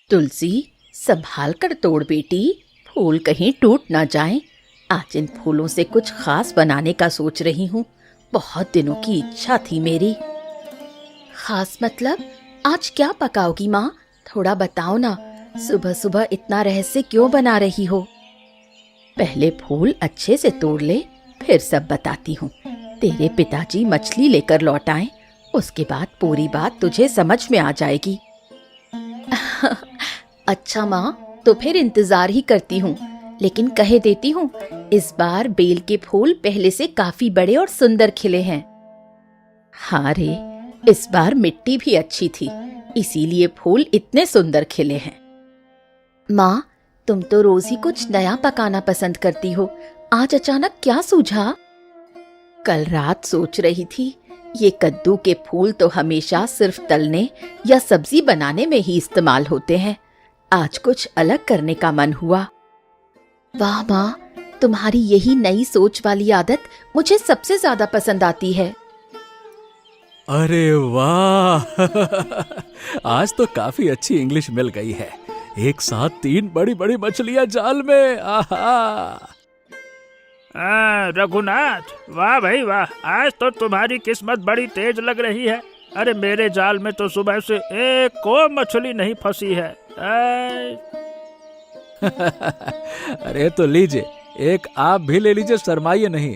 तुलसी, संभाल कर तोड़ बेटी, फूल कहीं टूट ना जाएं। आज इन फूलों से कुछ खास बनाने का सोच रही हूँ। बहुत दिनों की इच्छा थी मेरी। खास मतलब? आज क्या पकाओगी माँ? थोड़ा बताओ ना। सुबह सुबह इतना रहस्य क्यों बना रही हो? पहले फूल अच्छे से तोड़ ले, फिर सब बताती हूँ। तेरे पिताजी मछली लेकर लौट आए, उसके बाद पूरी बात तुझे समझ में आ जाएगी। अच्छा माँ, तो फिर इंतजार ही करती हूँ। लेकिन कहे देती हूँ, इस बार बेल के फूल पहले से काफी बड़े और सुंदर खिले हैं। हाँ रे, इस बार मिट्टी भी अच्छी थी, इसीलिए फूल इतने सुंदर खिले हैं। माँ, तुम तो रोज ही कुछ नया पकाना पसंद करती हो, आज अचानक क्या सूझा? कल रात सोच रही थी, ये कद्दू के फूल तो हमेशा सिर्फ तलने या सब्जी बनाने में ही इस्तेमाल होते हैं। आज कुछ अलग करने का मन हुआ। वाह माँ, तुम्हारी यही नई सोच वाली आदत मुझे सबसे ज्यादा पसंद आती है। अरे वाह! आज तो काफी अच्छी इंग्लिश मिल गई है। एक साथ 3 बड़ी बड़ी मछलियां जाल में। आहा! रघुनाथ, वाह भाई वाह, आज तो तुम्हारी किस्मत बड़ी तेज लग रही है। अरे मेरे जाल में तो सुबह से एक को मछली नहीं फंसी है। अरे तो लीजिए, एक आप भी ले लीजिए, शर्माइए नहीं।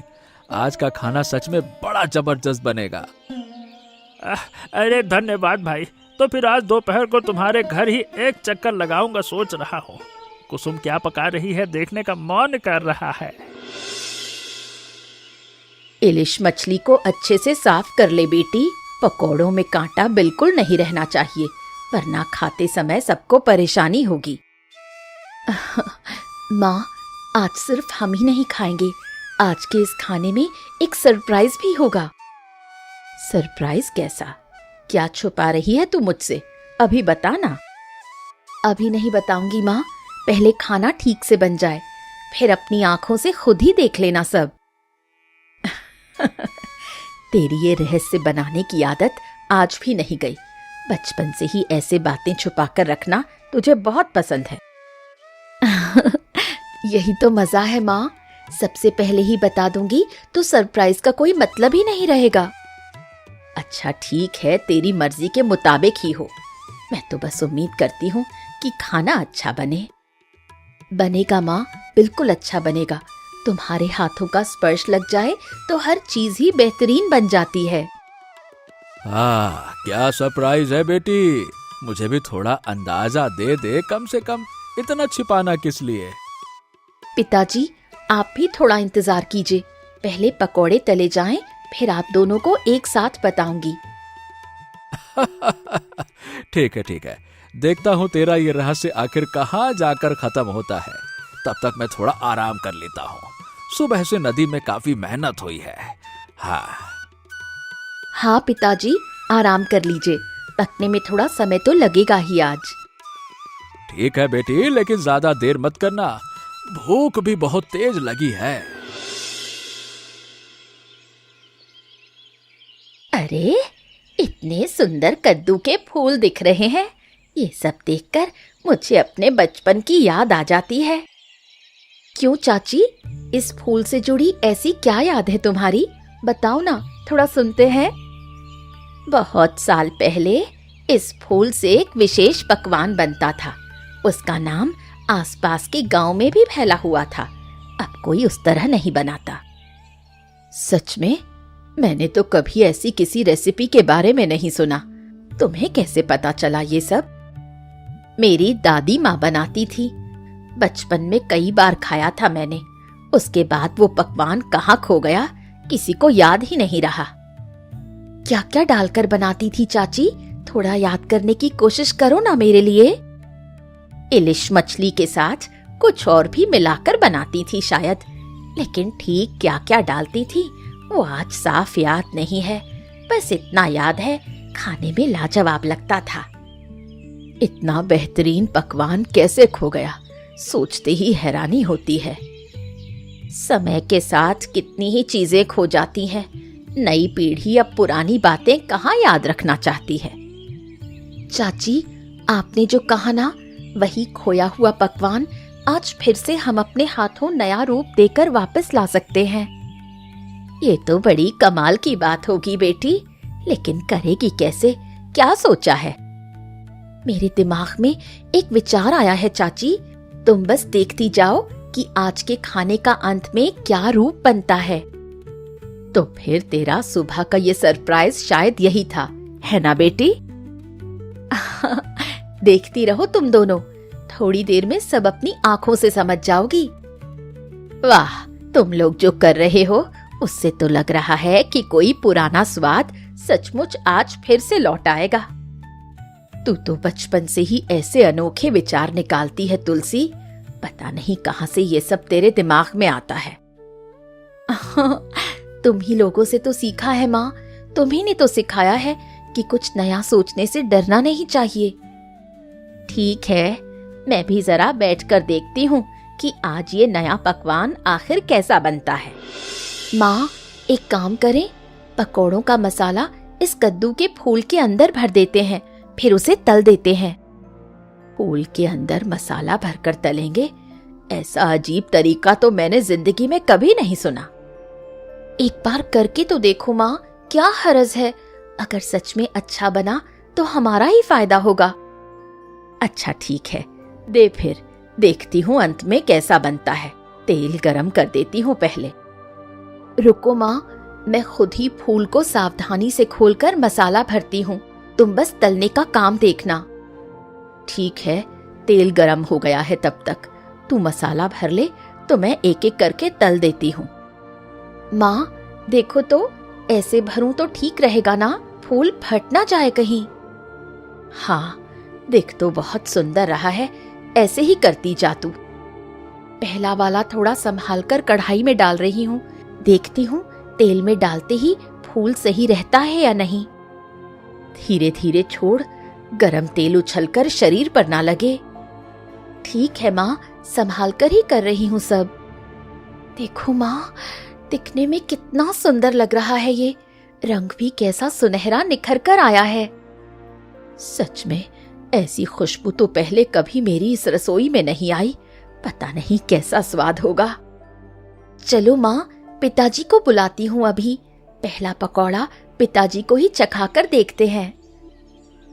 आज का खाना सच में बड़ा जबरदस्त बनेगा। अरे धन्यवाद भाई। तो फिर आज दोपहर को तुम्हारे घर ही एक चक्कर लगाऊंगा सोच रहा हूँ। कुसुम क्या पका रही है देखने का मन कर रहा है। इलिश मछली को अच्छे से साफ कर ले बेटी। पकौड़ों में कांटा बिल्कुल नहीं रहना चाहिए, वरना खाते समय सबको परेशानी होगी। माँ, आज सिर्फ हम ही नहीं खाएंगे। आज के इस खाने में एक सरप्राइज भी होगा। सरप्राइज कैसा? क्या छुपा रही है तू मुझसे? अभी बता ना। अभी नहीं बताऊंगी माँ, पहले खाना ठीक से बन जाए, फिर अपनी आंखों से खुद ही देख लेना सब। तेरी ये रहस्य बनाने की आदत आज भी नहीं गई। बचपन से ही ऐसे बातें छुपाकर रखना तुझे बहुत पसंद है। यही तो मजा है माँ, सबसे पहले ही बता दूंगी तो सरप्राइज का कोई मतलब ही नहीं रहेगा। अच्छा ठीक है, तेरी मर्जी के मुताबिक ही हो। मैं तो बस उम्मीद करती हूँ कि खाना अच्छा बने। बनेगा माँ, बिल्कुल अच्छा बनेगा। तुम्हारे हाथों का स्पर्श लग जाए तो हर चीज ही बेहतरीन बन जाती है। क्या सरप्राइज है बेटी? मुझे भी थोड़ा अंदाजा दे दे कम से कम, इतना छिपाना किस लिए? पिताजी, आप भी थोड़ा इंतजार कीजिए। पहले पकौड़े तले जाएं, फिर आप दोनों को एक साथ बताऊंगी। ठीक है, देखता हूँ तेरा ये रहस्य आखिर कहाँ जाकर खत्म होता है। तब तक मैं थोड़ा आराम कर लेता हूँ। सुबह से नदी में काफी मेहनत हुई है। हाँ पिताजी, आराम कर लीजिए, पकने में थोड़ा समय तो लगेगा ही आज। ठीक है बेटी, लेकिन ज्यादा देर मत करना, भूख भी बहुत तेज लगी है। अरे, इतने सुंदर कद्दू के फूल दिख रहे हैं। ये सब देखकर मुझे अपने बचपन की याद आ जाती है। क्यों चाची, इस फूल से जुड़ी ऐसी क्या याद है तुम्हारी? बताओ ना, थोड़ा सुनते हैं। बहुत साल पहले इस फूल से एक विशेष पकवान बनता था। उसका नाम आसपास के गांव में भी फैला हुआ था। अब कोई उस तरह नहीं बनाता। सच में? मैंने तो कभी ऐसी किसी रेसिपी के बारे में नहीं सुना। तुम्हें कैसे पता चला ये सब? मेरी दादी माँ बनाती थी। बचपन में कई बार खाया था मैंने। उसके बाद वो पकवान कहाँ खो गया, किसी को याद ही नहीं रहा। क्या क्या डालकर बनाती थी चाची? थोड़ा याद करने की कोशिश करो ना मेरे लिए। इलिश मछली के साथ कुछ और भी मिलाकर बनाती थी शायद, लेकिन ठीक क्या क्या डालती थी वो आज साफ याद नहीं है। बस इतना याद है, खाने में लाजवाब लगता था। इतना बेहतरीन पकवान कैसे खो गया, सोचते ही हैरानी होती है। समय के साथ कितनी ही चीजें खो जाती हैं। नई पीढ़ी अब पुरानी बातें कहाँ याद रखना चाहती है। चाची, आपने जो कहा ना, वही खोया हुआ पकवान आज फिर से हम अपने हाथों नया रूप देकर वापस ला सकते हैं। ये तो बड़ी कमाल की बात होगी बेटी, लेकिन करेगी कैसे, क्या सोचा है? मेरे दिमाग में एक विचार आया है चाची, तुम बस देखती जाओ कि आज के खाने का अंत में क्या रूप बनता है। तो फिर तेरा सुबह का ये सरप्राइज शायद यही था, है ना बेटी? देखती रहो तुम दोनों, थोड़ी देर में सब अपनी आंखों से समझ जाओगी। वाह, तुम लोग जो कर रहे हो उससे तो लग रहा है कि कोई पुराना स्वाद सचमुच आज फिर से लौट आएगा। तू तो बचपन से ही ऐसे अनोखे विचार निकालती है तुलसी, पता नहीं कहां से ये सब तेरे दिमाग में आता है। तुम ही लोगों से तो सीखा है माँ, तुम्ही ने तो सिखाया है कि कुछ नया सोचने से डरना नहीं चाहिए। ठीक है, मैं भी जरा बैठकर देखती हूँ कि आज ये नया पकवान आखिर कैसा बनता है। माँ, एक काम करें, पकौड़ों का मसाला इस कद्दू के फूल के अंदर भर देते हैं, फिर उसे तल देते हैं। फूल के अंदर मसाला भरकर तलेंगे, ऐसा अजीब तरीका तो मैंने जिंदगी में कभी नहीं सुना। एक बार करके तो देखो माँ, क्या हर्ज है? अगर सच में अच्छा बना तो हमारा ही फायदा होगा। अच्छा ठीक है, दे फिर, देखती हूँ अंत में कैसा बनता है। तेल गरम कर देती हूँ पहले। रुको माँ, मैं खुद ही फूल को सावधानी से खोलकर मसाला भरती हूँ, तुम बस तलने का काम देखना। ठीक है, तेल गरम हो गया है, तब तक तू मसाला भर ले तो मैं एक एक करके तल देती हूँ। माँ देखो तो, ऐसे भरूं तो ठीक रहेगा ना? फूल फट ना जाए कहीं। हाँ, दिख तो बहुत सुंदर रहा है, ऐसे ही करती जा तू। पहला वाला थोड़ा संभाल कर कढ़ाई में डाल रही हूँ, देखती हूँ तेल में डालते ही फूल सही रहता है या नहीं। धीरे धीरे छोड़, गरम तेल उछलकर शरीर पर ना लगे। ठीक है माँ, संभाल कर ही कर रही हूँ सब। देखो माँ, दिखने में कितना सुंदर लग रहा है ये, रंग भी कैसा सुनहरा निखर कर आया है। सच में ऐसी खुशबू तो पहले कभी मेरी इस रसोई में नहीं आई, पता नहीं कैसा स्वाद होगा। चलो माँ, पिताजी को बुलाती हूँ अभी, पहला पकौड़ा पिताजी को ही चखाकर देखते हैं।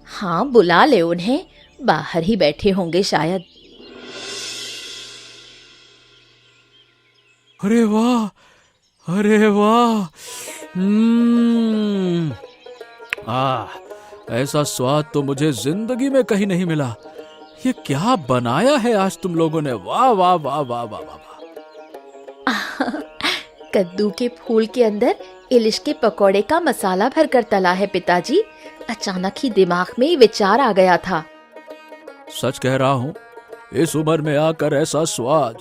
हाँ, बुला ले उन्हें, बाहर ही बैठे होंगे शायद। अरे वाह, अरे वाह, ऐसा स्वाद तो मुझे जिंदगी में कहीं नहीं मिला। ये क्या बनाया है आज तुम लोगों ने? वाह वाह वाह वाह वाह वाह। कद्दू के फूल के अंदर इलिश के पकौड़े का मसाला भरकर तला है पिताजी, अचानक ही दिमाग में विचार आ गया था। सच कह रहा हूँ, इस उम्र में आकर ऐसा स्वाद,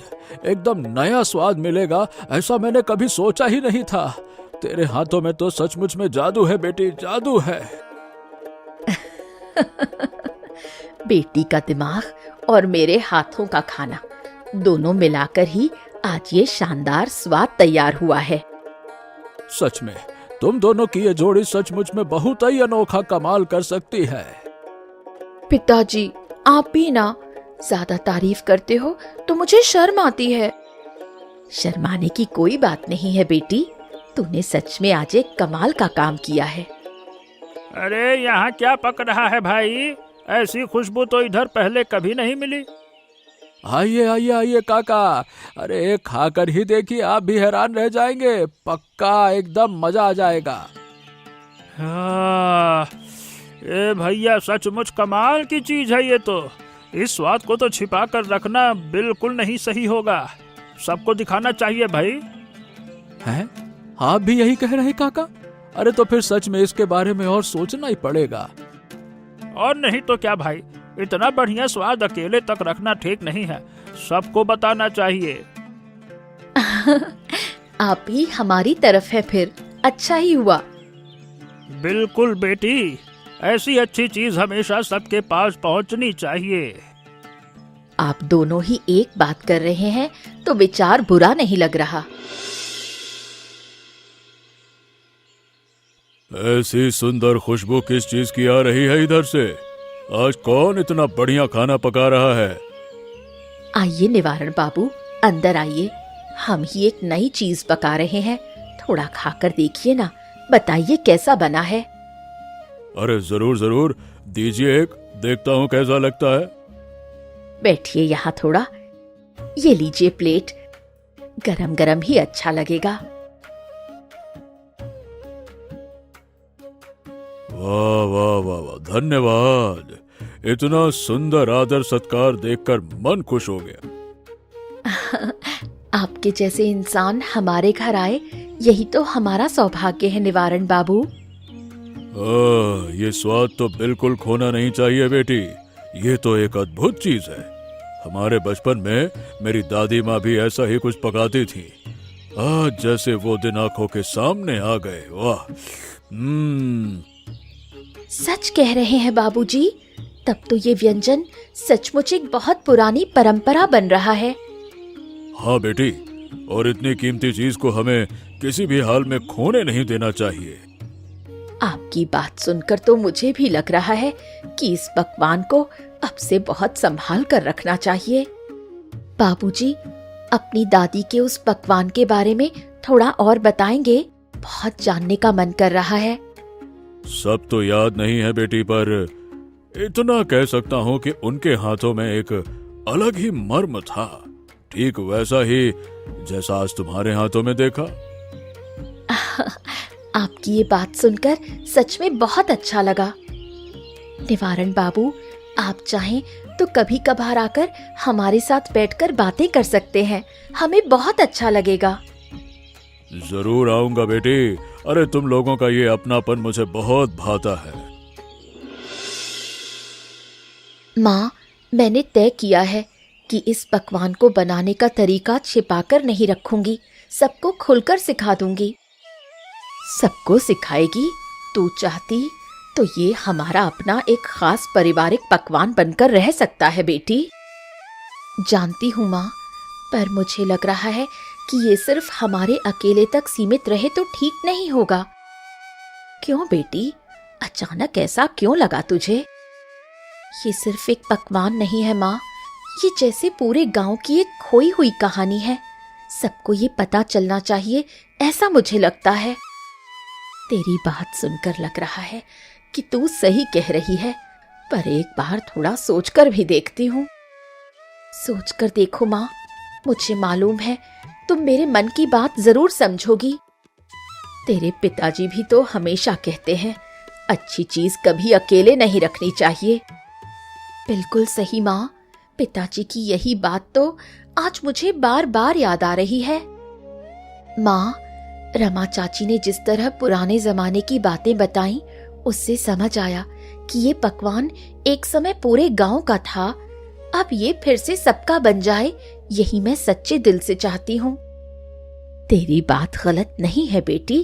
एकदम नया स्वाद मिलेगा, ऐसा मैंने कभी सोचा ही नहीं था। तेरे हाथों में तो सचमुच में जादू है बेटी, जादू है। बेटी का दिमाग और मेरे हाथों का खाना, दोनों मिलाकर ही आज ये शानदार स्वाद तैयार हुआ है। सच में तुम दोनों की ये जोड़ी सचमुच में बहुत ही अनोखा कमाल कर सकती है। पिताजी, आप भी ना, ज्यादा तारीफ करते हो तो मुझे शर्म आती है। शर्माने की कोई बात नहीं है बेटी, तूने सच में आज एक कमाल का काम किया है। अरे यहाँ क्या पक रहा है भाई? ऐसी खुशबू तो इधर पहले कभी नहीं मिली। आइए आइए आइए काका, अरे खाकर ही देखिए, आप भी हैरान रह जाएंगे, पक्का एकदम मजा आ जाएगा। ए भैया, सचमुच कमाल की चीज है ये तो। इस स्वाद को तो छिपा कर रखना बिल्कुल नहीं सही होगा, सबको दिखाना चाहिए भाई। हैं? आप भी यही कह रहे काका? अरे तो फिर सच में इसके बारे में और सोचना ही पड़ेगा। और नहीं तो क्या भाई, इतना बढ़िया स्वाद अकेले तक रखना ठीक नहीं है, सबको बताना चाहिए। आप ही हमारी तरफ है फिर, अच्छा ही हुआ। बिल्कुल बेटी, ऐसी अच्छी चीज हमेशा सबके पास पहुंचनी चाहिए। आप दोनों ही एक बात कर रहे हैं तो विचार बुरा नहीं लग रहा। ऐसी सुंदर खुशबू किस चीज की आ रही है इधर से? आज कौन इतना बढ़िया खाना पका रहा है? आइए निवारण बाबू, अंदर आइए। हम ही एक नई चीज पका रहे हैं, थोड़ा खाकर देखिए ना, बताइए कैसा बना है। अरे जरूर जरूर, दीजिए एक, देखता हूँ कैसा लगता है। बैठिए यहाँ थोड़ा, ये लीजिए प्लेट, गरम गरम ही अच्छा लगेगा। वाह वाह वाह वाह, धन्यवाद। इतना सुंदर आदर सत्कार देखकर मन खुश हो गया। आपके जैसे इंसान हमारे घर आए, यही तो हमारा सौभाग्य है निवारण बाबू। ये स्वाद तो बिल्कुल खोना नहीं चाहिए बेटी, ये तो एक अद्भुत चीज है। हमारे बचपन में मेरी दादी माँ भी ऐसा ही कुछ पकाती थी। आज जैसे वो दिन आंखों के सामने आ गए। वाह। सच कह रहे हैं बाबूजी, तब तो ये व्यंजन सचमुच एक बहुत पुरानी परंपरा बन रहा है। हाँ बेटी, और इतनी कीमती चीज को हमें किसी भी हाल में खोने नहीं देना चाहिए। आपकी बात सुनकर तो मुझे भी लग रहा है कि इस पकवान को अब से बहुत संभाल कर रखना चाहिए। बाबूजी, अपनी दादी के उस पकवान के बारे में थोड़ा और बताएंगे? बहुत जानने का मन कर रहा है। सब तो याद नहीं है बेटी, पर इतना कह सकता हूँ कि उनके हाथों में एक अलग ही मर्म था, ठीक वैसा ही जैसा आज तुम्हारे हाथों में देखा। आपकी ये बात सुनकर सच में बहुत अच्छा लगा। निवारण बाबू, आप चाहें तो कभी कभार आकर हमारे साथ बैठकर बातें कर सकते हैं, हमें बहुत अच्छा लगेगा। जरूर आऊंगा बेटी। अरे तुम लोगों का ये अपनापन मुझे बहुत भाता है। माँ, मैंने तय किया है कि इस पकवान को बनाने का तरीका छिपाकर नहीं रखूंगी, सबको खुलकर सिखा दूंगी। सबको सिखाएगी? तू चाहती तो ये हमारा अपना एक खास पारिवारिक पकवान बनकर रह सकता है बेटी। जानती हूँ माँ, पर मुझे लग रहा है कि ये सिर्फ हमारे अकेले तक सीमित रहे तो ठीक नहीं होगा। क्यों बेटी, अचानक ऐसा क्यों लगा तुझे? ये सिर्फ एक पकवान नहीं है माँ, ये जैसे पूरे गांव की एक खोई हुई कहानी है। सबको ये पता चलना चाहिए, ऐसा मुझे लगता है। तेरी बात सुनकर लग रहा है कि तू सही कह रही है, पर एक बार थोड़ा सोचकर भी देखती हूँ। सोचकर देखो माँ, मुझे मालूम है तुम मेरे मन की बात जरूर समझोगी। तेरे पिताजी भी तो हमेशा कहते हैं, अच्छी चीज कभी अकेले नहीं रखनी चाहिए। बिल्कुल सही माँ, पिताजी की यही बात तो आज मुझे बार बार याद आ रही है। माँ, रमा चाची ने जिस तरह पुराने जमाने की बातें बताई, उससे समझ आया कि ये पकवान एक समय पूरे गांव का था, अब ये फिर से सबका बन जाए, यही मैं सच्चे दिल से चाहती हूँ। तेरी बात गलत नहीं है बेटी,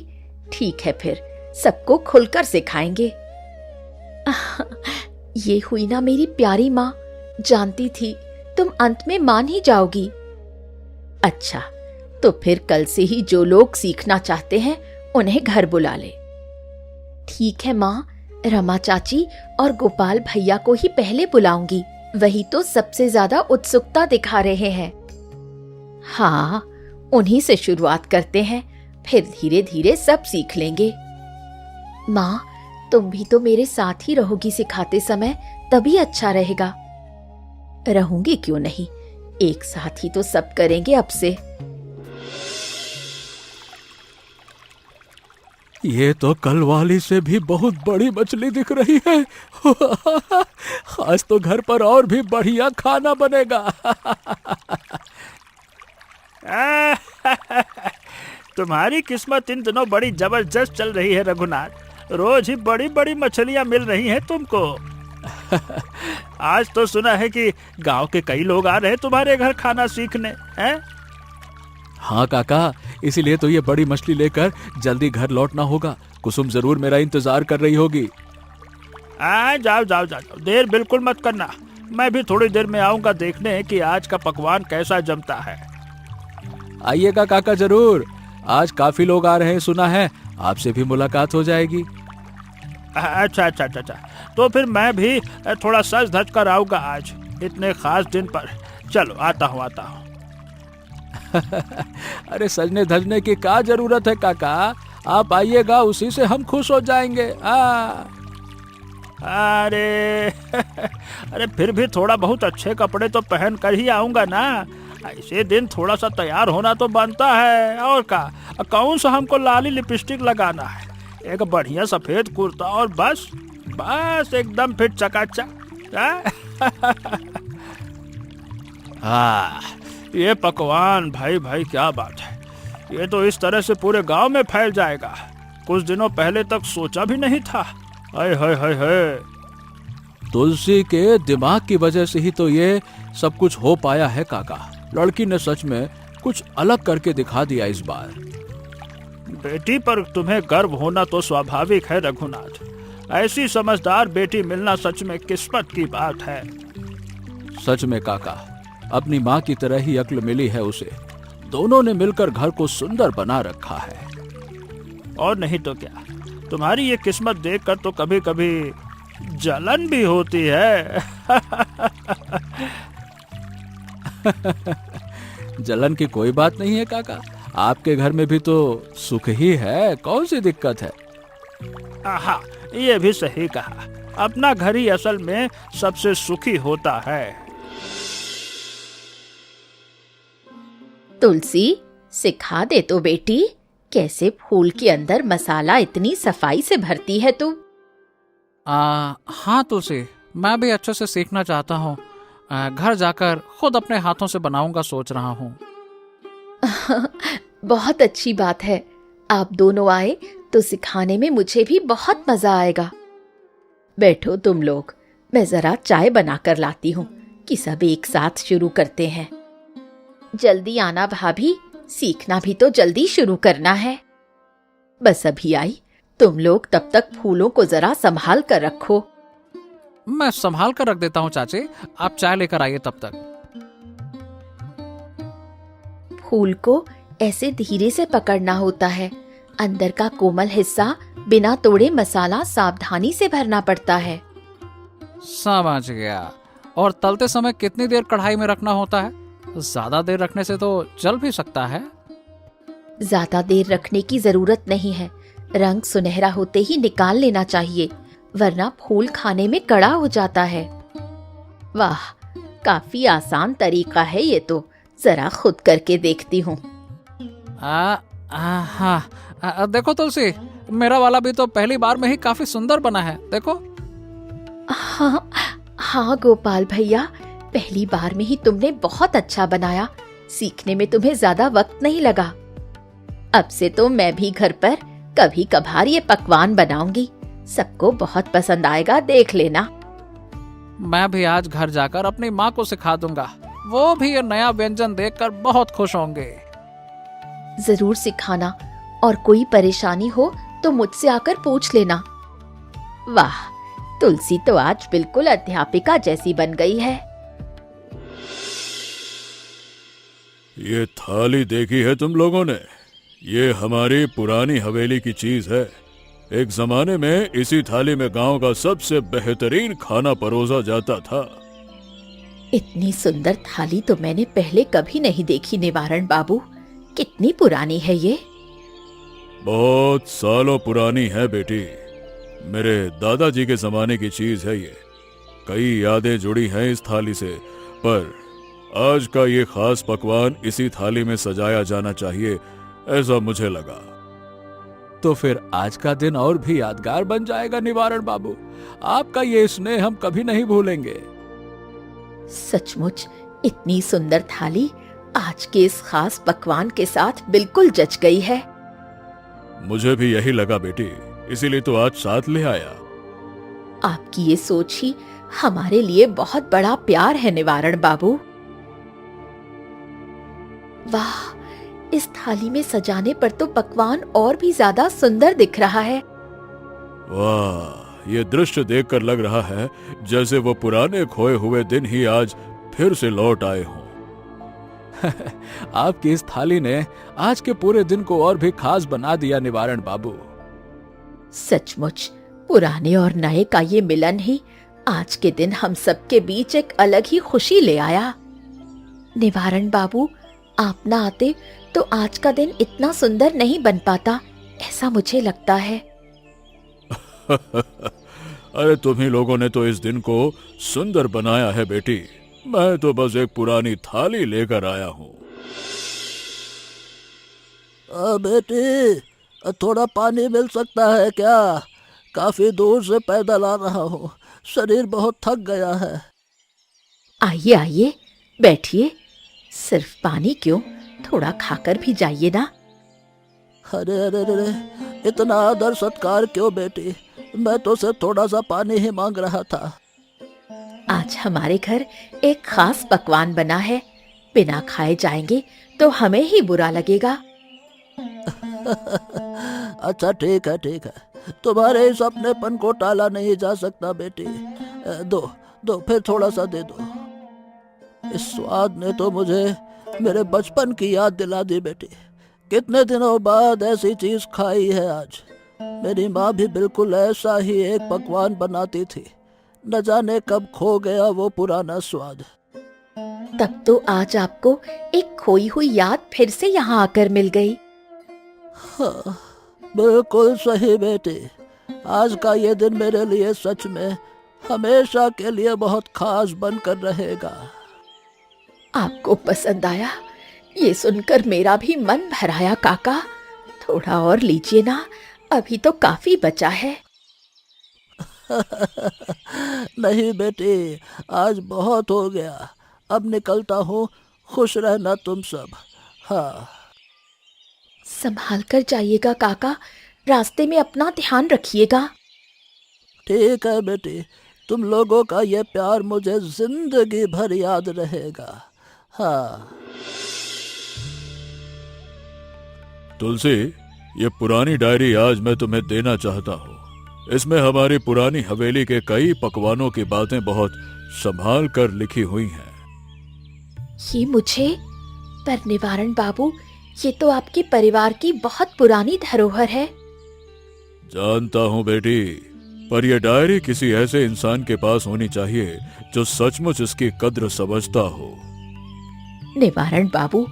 ठीक है फिर सबको खुलकर सिखाएंगे। ये हुई ना मेरी प्यारी माँ, जानती थी तुम अंत में मान ही जाओगी। अच्छा, तो फिर कल से ही जो लोग सीखना चाहते हैं उन्हें घर बुला ले। ठीक है माँ, रमा चाची और गोपाल भैया को ही पहले बुलाऊंगी, वही तो सबसे ज्यादा उत्सुकता दिखा रहे हैं। हाँ, उन्हीं से शुरुआत करते हैं, फिर धीरे धीरे सब सीख लेंगे। माँ, तुम भी तो मेरे साथ ही रहोगी सिखाते समय, तभी अच्छा रहेगा। रहूंगी क्यों नहीं, एक साथ ही तो सब करेंगे अब से। ये तो कल वाली से भी बहुत बड़ी मछली दिख रही है। आज तो घर पर और भी बढ़िया खाना बनेगा। तुम्हारी किस्मत इन दिनों बड़ी जबरदस्त चल रही है रघुनाथ, रोज ही बड़ी बड़ी मछलियां मिल रही हैं तुमको। आज तो सुना है कि गांव के कई लोग आ रहे हैं तुम्हारे घर खाना सीखने हैं। हाँ काका, इसीलिए तो ये बड़ी मछली लेकर जल्दी घर लौटना होगा। कुसुम जरूर मेरा इंतजार कर रही होगी। जाओ जाओ जाओ, देर बिल्कुल मत करना, मैं भी थोड़ी देर में आऊंगा देखने कि आज का पकवान कैसा जमता है। आइएगा काका जरूर, आज काफी लोग आ रहे हैं सुना है, आपसे भी मुलाकात हो जाएगी। अच्छा अच्छा अच्छा अच्छा, तो फिर मैं भी थोड़ा सज धज कर आऊंगा आज इतने खास दिन पर। चलो आता हूँ आता हूँ। अरे सजने धजने की क्या जरूरत है काका, आप आइएगा उसी से हम खुश हो जाएंगे। अरे अरे फिर भी थोड़ा बहुत अच्छे कपड़े तो पहन कर ही आऊंगा ना, ऐसे दिन थोड़ा सा तैयार होना तो बनता है। और का कौन सा हमको लाली लिपस्टिक लगाना है, एक बढ़िया सफेद कुर्ता और बस बस एकदम फिट चकाचक। ये पकवान भाई भाई क्या बात है, ये तो इस तरह से पूरे गांव में फैल जाएगा, कुछ दिनों पहले तक सोचा भी नहीं था। हाय हाय हाय हाय। तुलसी के दिमाग की वजह से ही तो ये सब कुछ हो पाया है काका। लड़की ने सच में कुछ अलग करके दिखा दिया इस बार। बेटी पर तुम्हें गर्व होना तो स्वाभाविक है रघुनाथ, ऐसी समझदार बेटी मिलना सच में किस्मत की बात है। सच में काका, अपनी माँ की तरह ही अक्ल मिली है उसे। दोनों ने मिलकर घर को सुंदर बना रखा है। और नहीं तो क्या, तुम्हारी ये किस्मत देखकर तो कभी कभी जलन भी होती है। जलन की कोई बात नहीं है काका, आपके घर में भी तो सुख ही है, कौन सी दिक्कत है। आहा, ये भी सही कहा, अपना घर ही असल में सबसे सुखी होता है। तुलसी, सिखा दे तो बेटी, कैसे फूल के अंदर मसाला इतनी सफाई से भरती है तू। हाँ तुलसी, मैं भी अच्छे से सीखना चाहता हूँ। घर जाकर खुद अपने हाथों से बनाऊंगा सोच रहा हूँ। बहुत अच्छी बात है, आप दोनों आए तो सिखाने में मुझे भी बहुत मजा आएगा। बैठो तुम लोग, मैं जरा चाय बनाकर लाती हूँ कि सब एक साथ शुरू करते हैं। जल्दी आना भाभी, सीखना भी तो जल्दी शुरू करना है। बस अभी आई, तुम लोग तब तक फूलों को जरा संभाल कर रखो। मैं संभाल कर रख देता हूँ चाची, आप चाय लेकर आइए तब तक। फूल को ऐसे धीरे से पकड़ना होता है, अंदर का कोमल हिस्सा बिना तोड़े मसाला सावधानी से भरना पड़ता है। समझ गया। और तलते समय कितनी देर कढ़ाई में रखना होता है? ज्यादा देर रखने से तो जल भी सकता है। ज्यादा देर रखने की जरूरत नहीं है, रंग सुनहरा होते ही निकाल लेना चाहिए, वरना फूल खाने में कड़ा हो जाता है। वाह, काफी आसान तरीका है ये तो, जरा खुद करके देखती हूँ। हाँ, देखो तुलसी, मेरा वाला भी तो पहली बार में ही काफी सुंदर बना है, देखो। हाँ हाँ गोपाल भैया, पहली बार में ही तुमने बहुत अच्छा बनाया, सीखने में तुम्हें ज्यादा वक्त नहीं लगा। अब से तो मैं भी घर पर कभी कभार ये पकवान बनाऊंगी, सबको बहुत पसंद आएगा, देख लेना। मैं भी आज घर जाकर अपनी माँ को सिखा दूंगा, वो भी ये नया व्यंजन देखकर बहुत खुश होंगे। जरूर सिखाना, और कोई परेशानी हो तो मुझसे आकर पूछ लेना। वाह, तुलसी तो आज बिल्कुल अध्यापिका जैसी बन गई है। ये थाली देखी है तुम लोगों ने? ये हमारी पुरानी हवेली की चीज है। एक जमाने में इसी थाली में गांव का सबसे बेहतरीन खाना परोसा जाता था। इतनी सुंदर थाली तो मैंने पहले कभी नहीं देखी निवारण बाबू, कितनी पुरानी है ये? बहुत सालों पुरानी है बेटी, मेरे दादाजी के जमाने की चीज है ये। कई यादें जुड़ी हैं इस थाली से, पर आज का ये खास पकवान इसी थाली में सजाया जाना चाहिए, ऐसा मुझे लगा। तो फिर आज का दिन और भी यादगार बन जाएगा निवारण बाबू। आपका ये स्नेह हम कभी नहीं भूलेंगे। सचमुच इतनी सुंदर थाली आज के इस खास पकवान के साथ बिल्कुल जच गई है। मुझे भी यही लगा बेटी, इसीलिए तो आज साथ ले आया। आपकी ये सोच ही हमारे लिए बहुत बड़ा प्यार है निवारण बाबू। वाह, इस थाली में सजाने पर तो पकवान और भी ज्यादा सुंदर दिख रहा है। वाह, ये दृश्य देखकर लग रहा है जैसे वो पुराने खोए हुए दिन ही आज फिर से लौट आए हों। आपकी इस थाली ने आज के पूरे दिन को और भी खास बना दिया निवारण बाबू। सचमुच पुराने और नए का ये मिलन ही आज के दिन हम सबके बीच एक अलग ही खुशी ले आया। निवारण बाबू, आप ना आते तो आज का दिन इतना सुंदर नहीं बन पाता, ऐसा मुझे लगता है। अरे तुम्ही लोगों ने तो इस दिन को सुंदर बनाया है बेटी। मैं तो बस एक पुरानी थाली लेकर आया हूँ। बेटी, थोड़ा पानी मिल सकता है क्या? काफी दूर से पैदल आ रहा हूँ, शरीर बहुत थक गया है। आइए आइए, बैठिए। सिर्फ पानी क्यों, थोड़ा खाकर भी जाइए ना। अरे अरे अरे, इतना आदर सत्कार क्यों बेटी? मैं तो सिर्फ थोड़ा सा पानी ही मांग रहा था। आज हमारे घर एक खास पकवान बना है, बिना खाए जाएंगे तो हमें ही बुरा लगेगा। अच्छा ठीक है ठीक है, तुम्हारे इस अपनेपन को टाला नहीं जा सकता बेटी। दो दो, फिर थोड़ा सा दे दो। इस स्वाद ने तो मुझे मेरे बचपन की याद दिला दी बेटी। कितने दिनों बाद ऐसी चीज खाई है आज। मेरी माँ भी बिल्कुल ऐसा ही एक पकवान बनाती थी, न जाने कब खो गया वो पुराना स्वाद। तब तो आज आपको एक खोई हुई याद फिर से यहाँ आकर मिल गई। हाँ, बिल्कुल सही बेटी। आज का ये दिन मेरे लिए सच में हमेशा के लिए बहुत खास बनकर रहेगा। आपको पसंद आया, ये सुनकर मेरा भी मन भर आया काका। थोड़ा और लीजिए ना, अभी तो काफी बचा है। नहीं बेटी, आज बहुत हो गया, अब निकलता हूँ। खुश रहना तुम सब। हाँ, संभाल कर जाइएगा काका, रास्ते में अपना ध्यान रखिएगा। ठीक है बेटी, तुम लोगों का ये प्यार मुझे जिंदगी भर याद रहेगा। हाँ। तुलसी, ये पुरानी डायरी आज मैं तुम्हें देना चाहता हूँ। इसमें हमारी पुरानी हवेली के कई पकवानों की बातें बहुत संभाल कर लिखी हुई हैं। ये मुझे? पर निवारण बाबू, ये तो आपके परिवार की बहुत पुरानी धरोहर है। जानता हूँ बेटी, पर यह डायरी किसी ऐसे इंसान के पास होनी चाहिए जो सचमुच इसकी कद्र समझता हो। निवारण बाबू,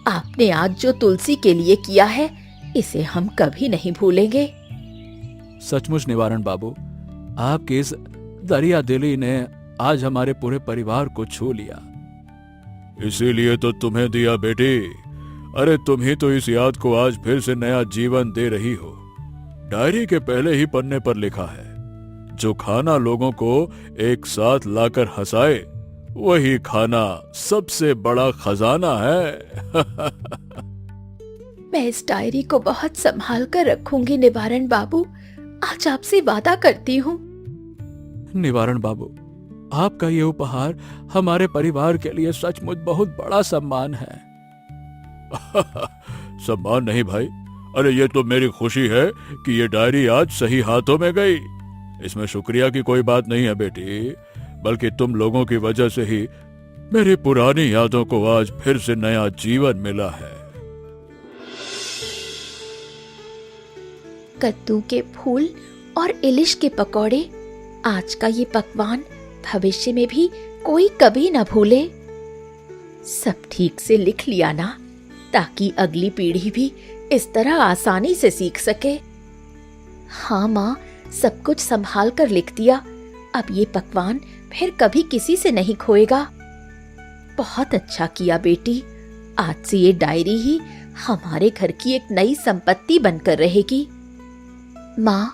आपने आज जो तुलसी के लिए किया है, इसे हम कभी नहीं भूलेंगे। सचमुच निवारण बाबू, आपकी इस दरिया दिली ने आज हमारे पूरे परिवार को छू लिया। इसीलिए तो तुम्हें दिया बेटी। अरे तुम ही तो इस याद को आज फिर से नया जीवन दे रही हो। डायरी के पहले ही पन्ने पर लिखा है, जो खाना लोगों को एक साथ लाकर हंसाए, वही खाना सबसे बड़ा खजाना है। मैं इस डायरी को बहुत संभाल कर रखूंगी निवारण बाबू, आज आपसे वादा करती हूँ। निवारण बाबू, आपका ये उपहार हमारे परिवार के लिए सचमुच बहुत बड़ा सम्मान है। सम्मान नहीं भाई, अरे ये तो मेरी खुशी है कि ये डायरी आज सही हाथों में गई। इसमें शुक्रिया की कोई बात नहीं है बेटी, बल्कि तुम लोगों की वजह से ही मेरी पुरानी यादों को आज फिर से नया जीवन मिला है। कद्दू के फूल और इलिश के पकौड़े, आज का ये पकवान भविष्य में भी कोई कभी न भूले। सब ठीक से लिख लिया ना, ताकि अगली पीढ़ी भी इस तरह आसानी से सीख सके। हाँ माँ, सब कुछ संभाल कर लिख दिया। अब ये पकवान फिर कभी किसी से नहीं खोएगा। बहुत अच्छा किया बेटी, आज से ये डायरी ही हमारे घर की एक नई संपत्ति बनकर रहेगी। माँ,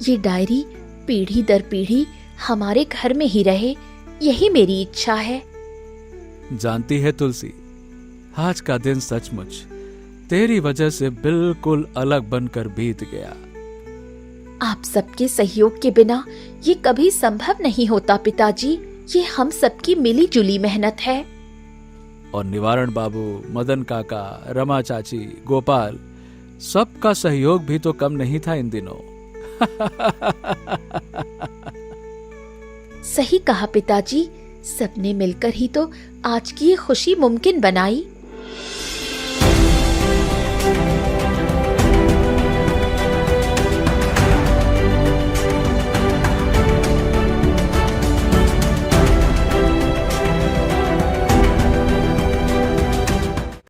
ये डायरी पीढ़ी दर पीढ़ी हमारे घर में ही रहे, यही मेरी इच्छा है। जानती है तुलसी, आज का दिन सचमुच तेरी वजह से बिल्कुल अलग बनकर बीत गया। आप सबके सहयोग के बिना ये कभी संभव नहीं होता पिताजी, ये हम सबकी मिली जुली मेहनत है। और निवारण बाबू, मदन काका, रमा चाची, गोपाल, सबका सहयोग भी तो कम नहीं था इन दिनों। सही कहा पिताजी, सबने मिलकर ही तो आज की ये खुशी मुमकिन बनाई।